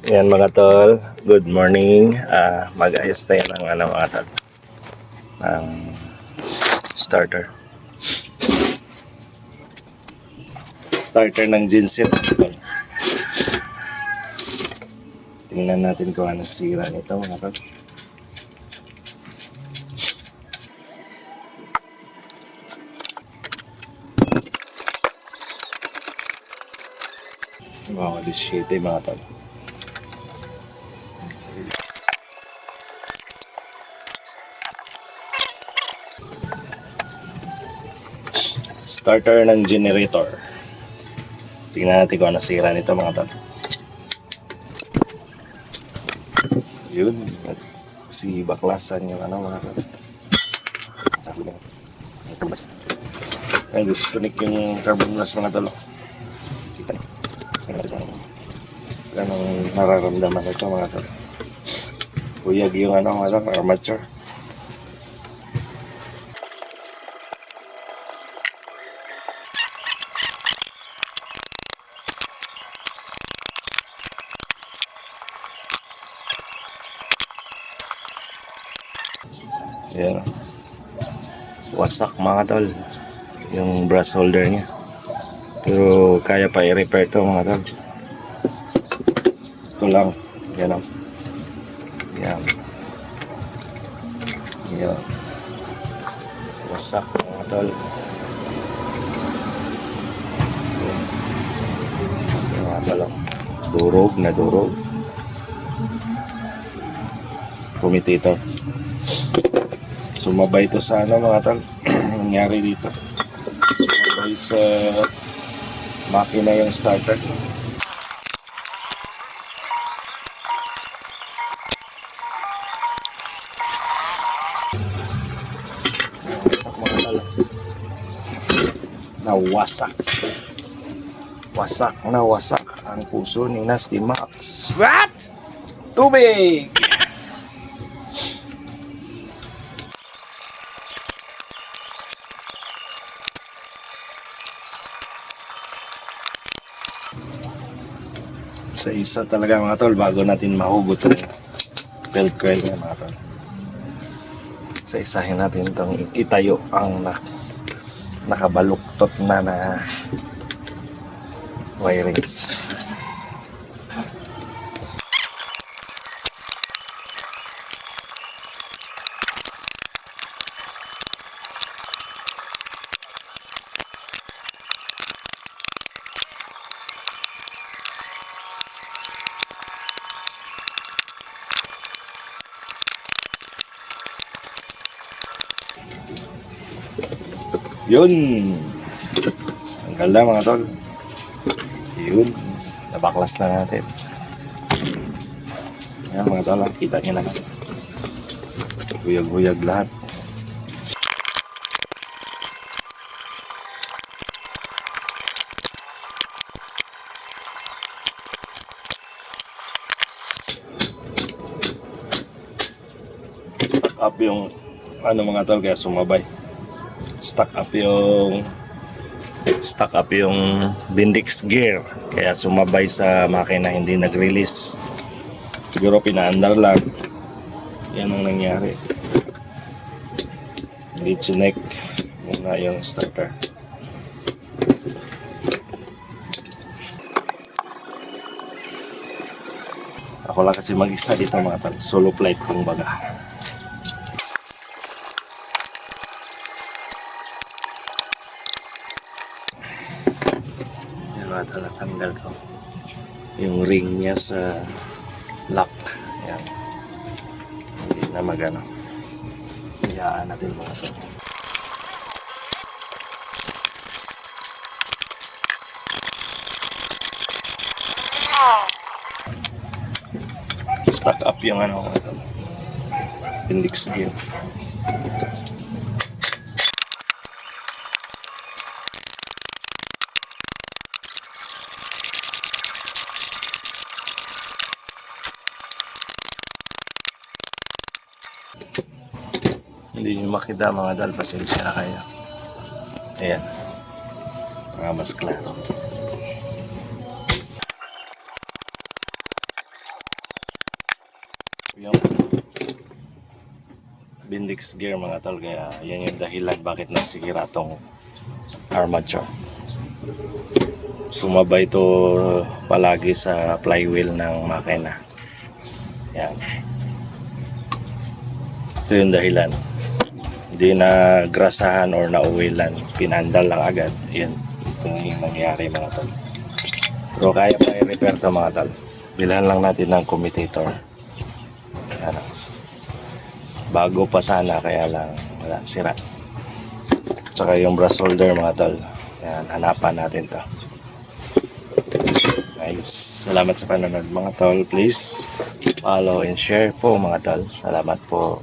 Yan mga tol, good morning. Mag-ayos tayo ng mga tol, ng starter. Starter ng genset. Tingnan natin kung ano sira nito mga tol. Wow, this shit mga tol. Starter ng generator. Tingnan natin kung ano sira nito mga tol. Yun, si baklasan yung mga tol. Ay, disconnect yung carbon glass mga tol. Kita niyo. Anong nararamdaman ito mga tol. Kuyag yung mga tol, armature. Yan. Wasak mga tol yung brush holder niya, pero kaya pa i-repair to mga tol. Ito lang, yan o. Yan. Yan. Wasak mga tol. Yan mga tol. Durog na durog. Comitator. Sumabay to sa mga tol. Nangyari dito. Sumabay sa makina yung starter. Wasak mga tol. Nawasak. Wasak na wasak ang puso ni Nasty Max. What? Tubig! Isa talaga mga tol bago natin mahugot yung belt coil niya mga tol. Isa-isahin natin itong itayo ang nakabaluktot na wirings. Yun, ang ganda mga tol. Yun, nabaklas na natin. Yan mga tol, kita nyo na. Huyag-huyag lahat. Stuck up yung mga tol, kaya sumabay. Stuck up yung Bendix gear, kaya sumabay sa makina, hindi nag-release. Siguro pinaandar lang. Yan ang nangyari. Hindi chinek muna yung starter. Ako lang kasi mag-isa dito mga tol, solo flight kung baga. Tanggal ko yung ring niya sa lock. Yan. Hindi na magano. Iyaan natin mga to. Stuck up yung mga to. Bendix gear. Hindi nyo makita mga dal, pasensya na kayo. Ayan, mas klaro. Yung Bendix gear mga tol, kaya yan yung dahilan bakit nasikira tong armature. Sumabay ito palagi sa flywheel ng makina. Yan. Ito yung dahilan. Hindi na grasahan or nauwilan, pinandal lang agad. Yan. Ito yung nangyari mga tol. Pero kaya pa i-repair ito mga tol. Bilhan lang natin ng commutator. Yan. Bago pa sana, kaya lang wala, sira. Tsaka yung brush holder mga tol. Yan, hanapan natin to. Guys, salamat sa panonood mga tol. Please follow and share po mga tol. Salamat po.